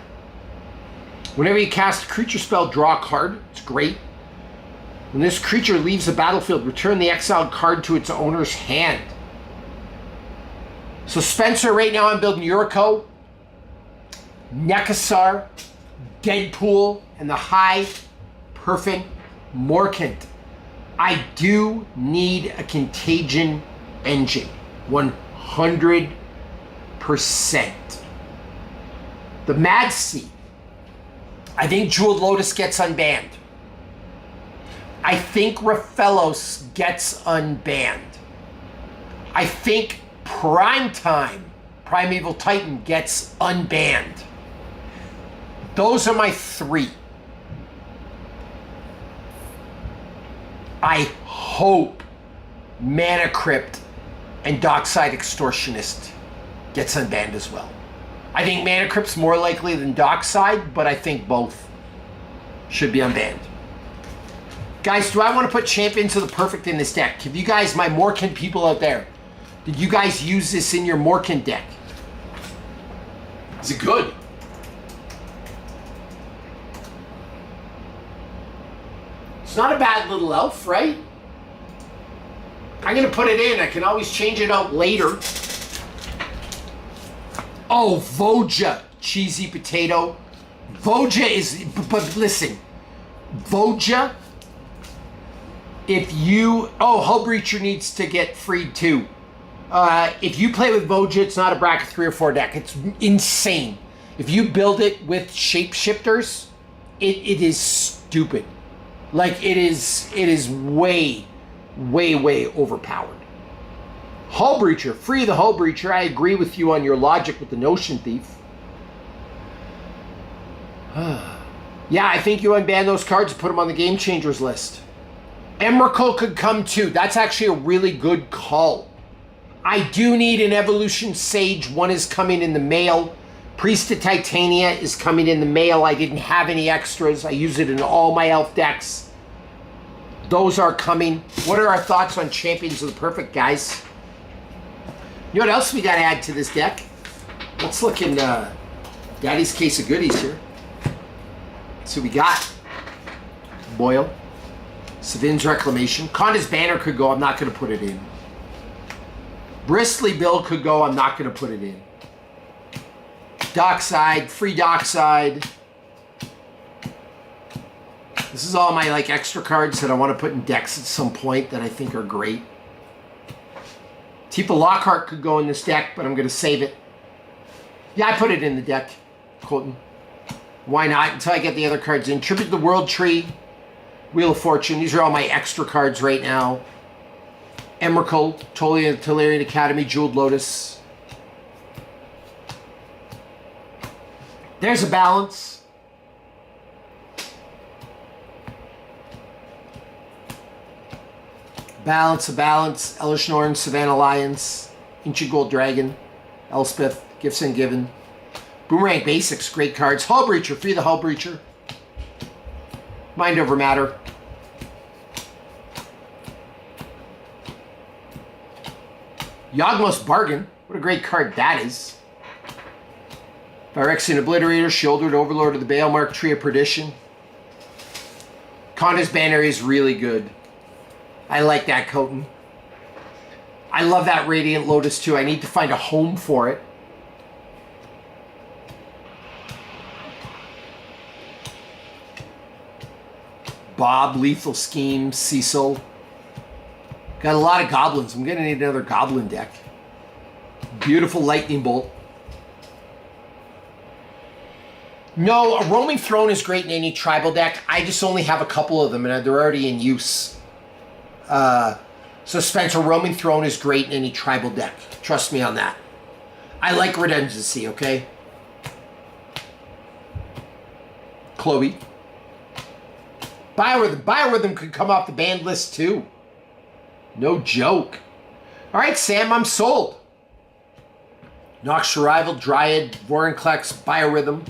[SPEAKER 1] Whenever you cast a creature spell, draw a card. It's great. When this creature leaves the battlefield, return the exiled card to its owner's hand. So Spencer, right now I'm building Yuriko, Nekasar, Deadpool, and the High Perfect Morkant. I do need a Contagion engine. 100%. The Mad Sea. I think Jeweled Lotus gets unbanned. I think Raphaelos gets unbanned. I think Primetime, Primeval Titan, gets unbanned. Those are my three. I hope Mana Crypt and Dockside Extortionist gets unbanned as well. I think Mana Crypt's more likely than Dockside, but I think both should be unbanned. Guys, do I want to put Champions of the Perfect in this deck? Have you guys, my Morkan people out there, did you guys use this in your Morkan deck? Is it good? It's not a bad little elf, right? I'm going to put it in. I can always change it out later. Oh, Voja, cheesy potato. Voja is, but listen, Voja, if you, Hull Breacher needs to get freed too. If you play with Voja, it's not a bracket 3 or 4 deck. It's insane. If you build it with shapeshifters, it is stupid. Like, it is way, way, way overpowered. Hull Breacher, free the Hull Breacher. I agree with you on your logic with the Notion Thief. Yeah, I think you unban those cards and put them on the Game Changers list. Emrakul could come too. That's actually a really good call. I do need an Evolution Sage. One is coming in the mail. Priest of Titania is coming in the mail. I didn't have any extras. I use it in all my elf decks. Those are coming. What are our thoughts on Champions of the Perfect, guys? You know what else we got to add to this deck? Let's look in Daddy's Case of Goodies here. Let's see what we got. Boyle. Savin's Reclamation. Conda's Banner could go. I'm not going to put it in. Bristly Bill could go. I'm not going to put it in. Dockside. Free Dockside. This is all my like extra cards that I want to put in decks at some point that I think are great. Tifa Lockhart could go in this deck, but I'm going to save it. Yeah, I put it in the deck, Colton. Why not? Until I get the other cards in. Tribute to the World Tree. Wheel of Fortune. These are all my extra cards right now. Emrakul, Tolarian Academy, Jeweled Lotus. There's a balance. Balance, a balance. Elish Norn, Savannah Lions, Ancient Gold Dragon, Elspeth, Gifts and Given. Boomerang Basics, great cards. Hull Breacher, free the Hull Breacher. Mind Over Matter. Yawgmoth's Bargain. What a great card that is. Phyrexian Obliterator, Shouldered Overlord of the Balemark, Tree of Perdition. Conda's Banner is really good. I like that, Coton. I love that Radiant Lotus too. I need to find a home for it. Bob, Lethal Scheme, Cecil. Got a lot of goblins. I'm going to need another goblin deck. Beautiful Lightning Bolt. No, a Roaming Throne is great in any tribal deck. I just only have a couple of them, and they're already in use. So Spencer, Roaming Throne is great in any tribal deck. Trust me on that. I like Redundancy, okay? Chloe. Biorhythm could come off the banned list too. No joke. All right, Sam, I'm sold. Nox Rival, Dryad, Vorinclex, Biorhythm.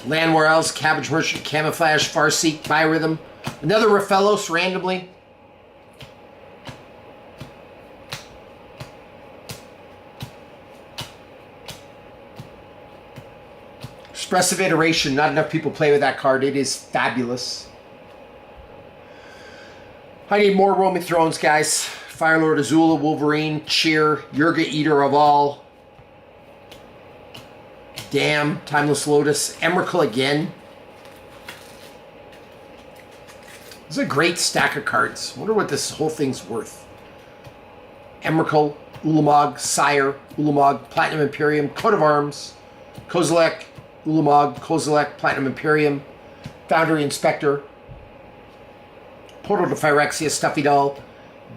[SPEAKER 1] Landwar Elves, Cabbage Merchant, Camouflage, Farseek, Biorhythm. Another Raphaelos randomly. Expressive Iteration, not enough people play with that card. It is fabulous. I need more Roaming Thrones, guys. Firelord Azula, Wolverine, Cheer, Yurga Eater of All. Damn, Timeless Lotus, Emrakul again. This is a great stack of cards. Wonder what this whole thing's worth. Emrakul, Ulamog, Sire, Ulamog, Platinum Imperium, Coat of Arms, Kozilek, Ulamog, Kozilek, Platinum Imperium, Foundry Inspector, Portal to Phyrexia, Stuffy Doll,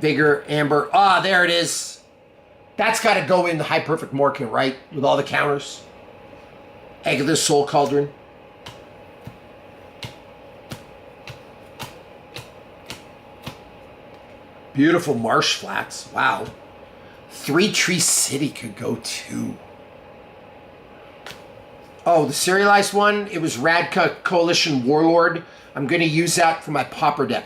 [SPEAKER 1] Vigor, Amber. Ah, there it is. That's got to go in the High Perfect Morkin, right? With all the counters. Agatha's Soul Cauldron. Beautiful Marsh Flats. Wow. Three Tree City could go too. Oh, the serialized one, it was Radka Coalition Warlord. I'm going to use that for my Pauper deck.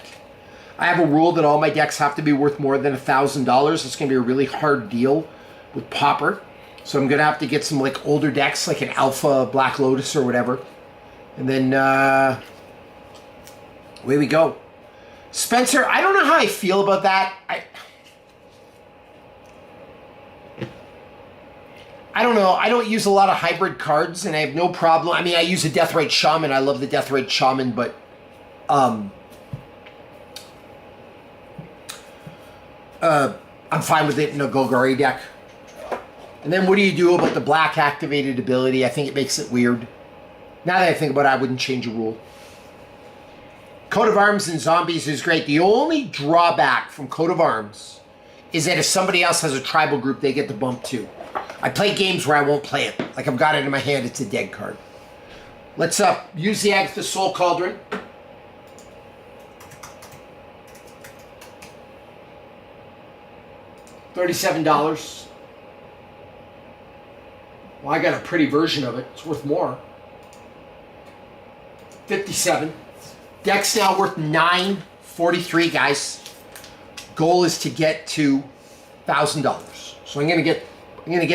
[SPEAKER 1] I have a rule that all my decks have to be worth more than $1,000. It's going to be a really hard deal with Pauper. So I'm going to have to get some like older decks, like an Alpha Black Lotus or whatever. And then away we go. Spencer, I don't know how I feel about that. I don't know. I don't use a lot of hybrid cards, and I have no problem. I mean, I use a Deathrite Shaman. I love the Deathrite Shaman, but I'm fine with it in a Golgari deck. And then what do you do about the black activated ability? I think it makes it weird. Now that I think about it, I wouldn't change a rule. Coat of Arms and Zombies is great. The only drawback from Coat of Arms is that if somebody else has a tribal group, they get the bump too. I play games where I won't play it. Like I've got it in my hand, it's a dead card. Let's use the Agatha Soul Cauldron. $37. Well, I got a pretty version of it. It's worth more. $57. Deck's now worth $943, guys. Goal is to get to $1,000. So I'm gonna get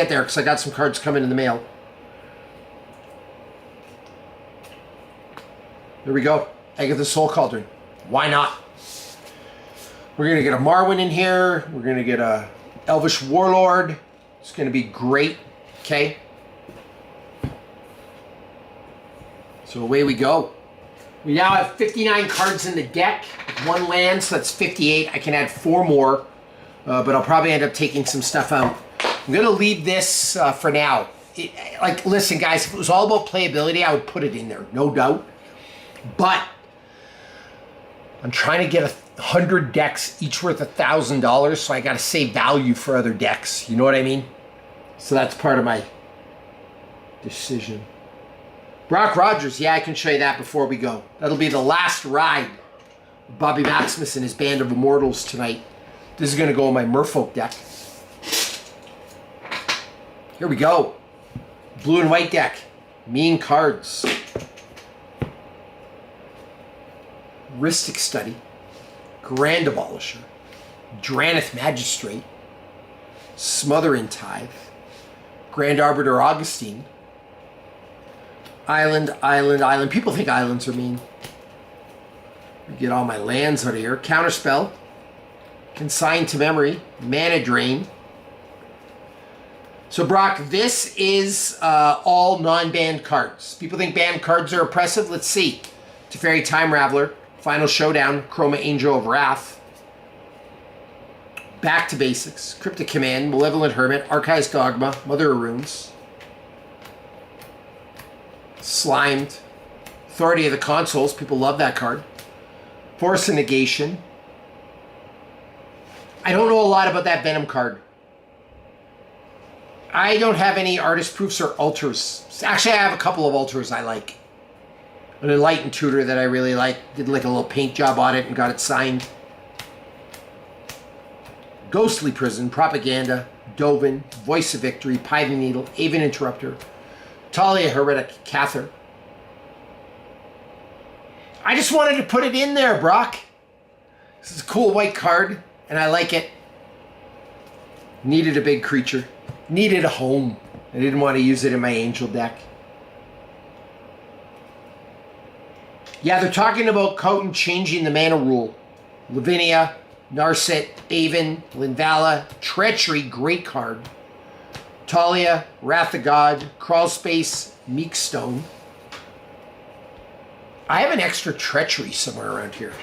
[SPEAKER 1] there because I got some cards coming in the mail. There we go. Agatha Soul Cauldron. Why not? We're gonna get a Marwyn in here. We're gonna get a Elvish Warlord. It's gonna be great. Okay. So away we go. We now have 59 cards in the deck. One land, so that's 58. I can add 4 more, but I'll probably end up taking some stuff out. I'm going to leave this for now. Listen, guys, if it was all about playability, I would put it in there, no doubt. But I'm trying to get 100 decks, each worth $1,000, so I got to save value for other decks. You know what I mean? So that's part of my decision. Brock Rogers, yeah, I can show you that before we go. That'll be the last ride of Bobby Maximus and his Band of Immortals tonight. This is going to go in my Merfolk deck. Here we go. Blue and white deck. Mean cards. Ristic Study. Grand Abolisher. Dranith Magistrate. Smothering Tithe. Grand Arbiter Augustine. Island, island, island. People think islands are mean. Get all my lands out of here. Counterspell. Consign to Memory. Mana Drain. So Brock, this is all non-banned cards. People think banned cards are oppressive. Let's see. Teferi Time Raveler. Final Showdown. Chroma Angel of Wrath. Back to Basics. Cryptic Command. Malevolent Hermit. Archive's Dogma. Mother of Runes. Slimed. Authority of the Consoles. People love that card. Force of Negation. I don't know a lot about that Venom card. I don't have any artist proofs or alters. Actually, I have a couple of alters I like. An Enlightened Tutor that I really like. Did like a little paint job on it and got it signed. Ghostly Prison. Propaganda. Dovin. Voice of Victory. Python Needle. Aven Interrupter. Talia Heretic Cather. I just wanted to put it in there, Brock. This is a cool white card, and I like it. Needed a big creature. Needed a home. I didn't want to use it in my Angel deck. Yeah, they're talking about Khoton changing the mana rule. Lavinia, Narset, Aven, Linvala, Treachery, great card. Talia, Wrath of God, Crawlspace, Meekstone. I have an extra Treachery somewhere around here.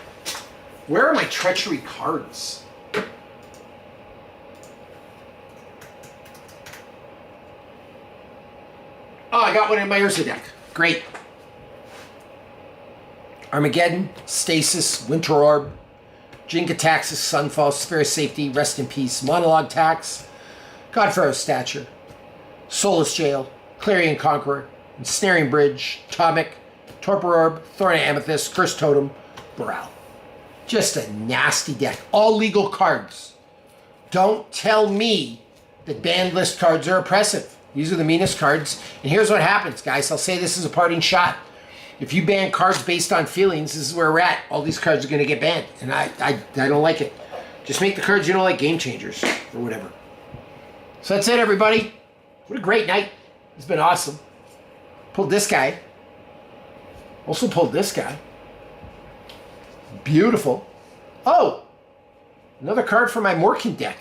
[SPEAKER 1] Where are my Treachery cards? Oh, I got one in my Urza deck. Great. Armageddon, Stasis, Winter Orb, Jinkataxis, Sunfall, Sphere of Safety, Rest in Peace, Monologue Tax, Godfarer's Stature, Soulless Jail, Clarion Conqueror, Ensnaring Bridge, Tomic, Torpor Orb, Thorn of Amethyst, Cursed Totem, Boral. Just a nasty deck. All legal cards. Don't tell me that banned list cards are oppressive. These are the meanest cards. And here's what happens, guys. I'll say this as a parting shot. If you ban cards based on feelings, this is where we're at. All these cards are going to get banned. And I don't like it. Just make the cards you don't like game changers or whatever. So that's it, everybody. What a great night. It's been awesome. Pulled this guy. Also pulled this guy. Beautiful. Oh! Another card for my Morkin deck.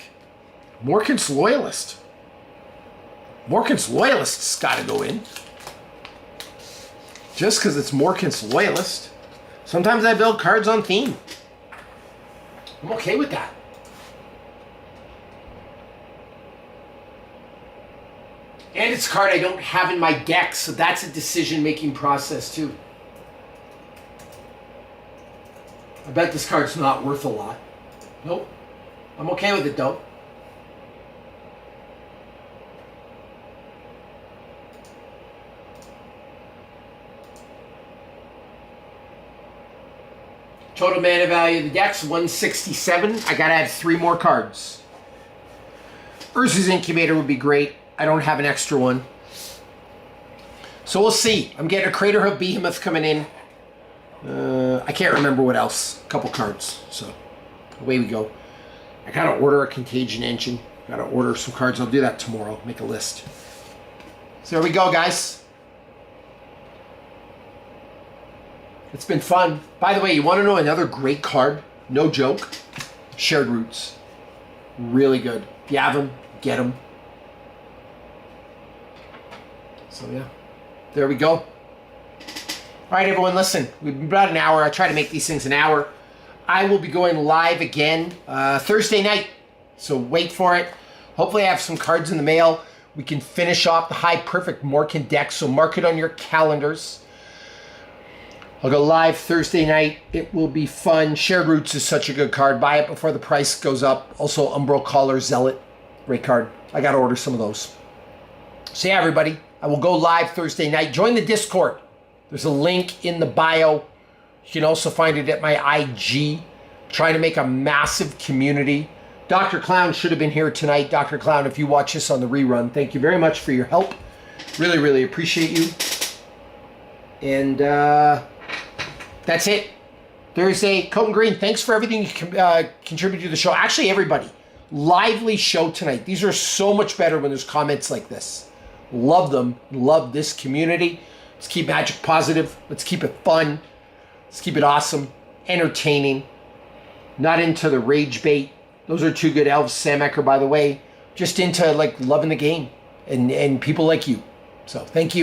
[SPEAKER 1] Morkin's Loyalist. Morkin's Loyalist's got to go in. Just because it's Morkin's Loyalist. Sometimes I build cards on theme. I'm okay with that. And it's a card I don't have in my deck, so that's a decision-making process too. I bet this card's not worth a lot. Nope. I'm okay with it though. Total mana value of the deck's 167. I gotta add 3 more cards. Urza's Incubator would be great. I don't have an extra one. So we'll see. I'm getting a Craterhoof Behemoth coming in. I can't remember what else. A couple cards. So away we go. I gotta order a Contagion Engine. Gotta order some cards. I'll do that tomorrow. Make a list. So there we go, guys. It's been fun. By the way, you want to know another great card? No joke. Shared Roots. Really good. If you have them, get them. So yeah, there we go. All right, everyone, listen. We've been about an hour. I try to make these things an hour. I will be going live again Thursday night, so wait for it. Hopefully I have some cards in the mail. We can finish off the High Perfect Morkin deck, so mark it on your calendars. I'll go live Thursday night. It will be fun. Shared Roots is such a good card. Buy it before the price goes up. Also, Umbral Collar Zealot. Great card. I got to order some of those. So yeah, everybody, I will go live Thursday night. Join the Discord. There's a link in the bio. You can also find it at my IG. Trying to make a massive community. Dr. Clown should have been here tonight. Dr. Clown, if you watch this on the rerun, thank you very much for your help. Really, really appreciate you. And that's it. Thursday, Coat and Green, thanks for everything you contribute to the show. Actually, everybody, lively show tonight. These are so much better when there's comments like this. Love them. Love this community. Let's keep Magic positive. Let's keep it fun. Let's keep it awesome. Entertaining. Not into the rage bait. Those are two good elves. Sam Ecker, by the way. Just into like loving the game and people like you. So thank you.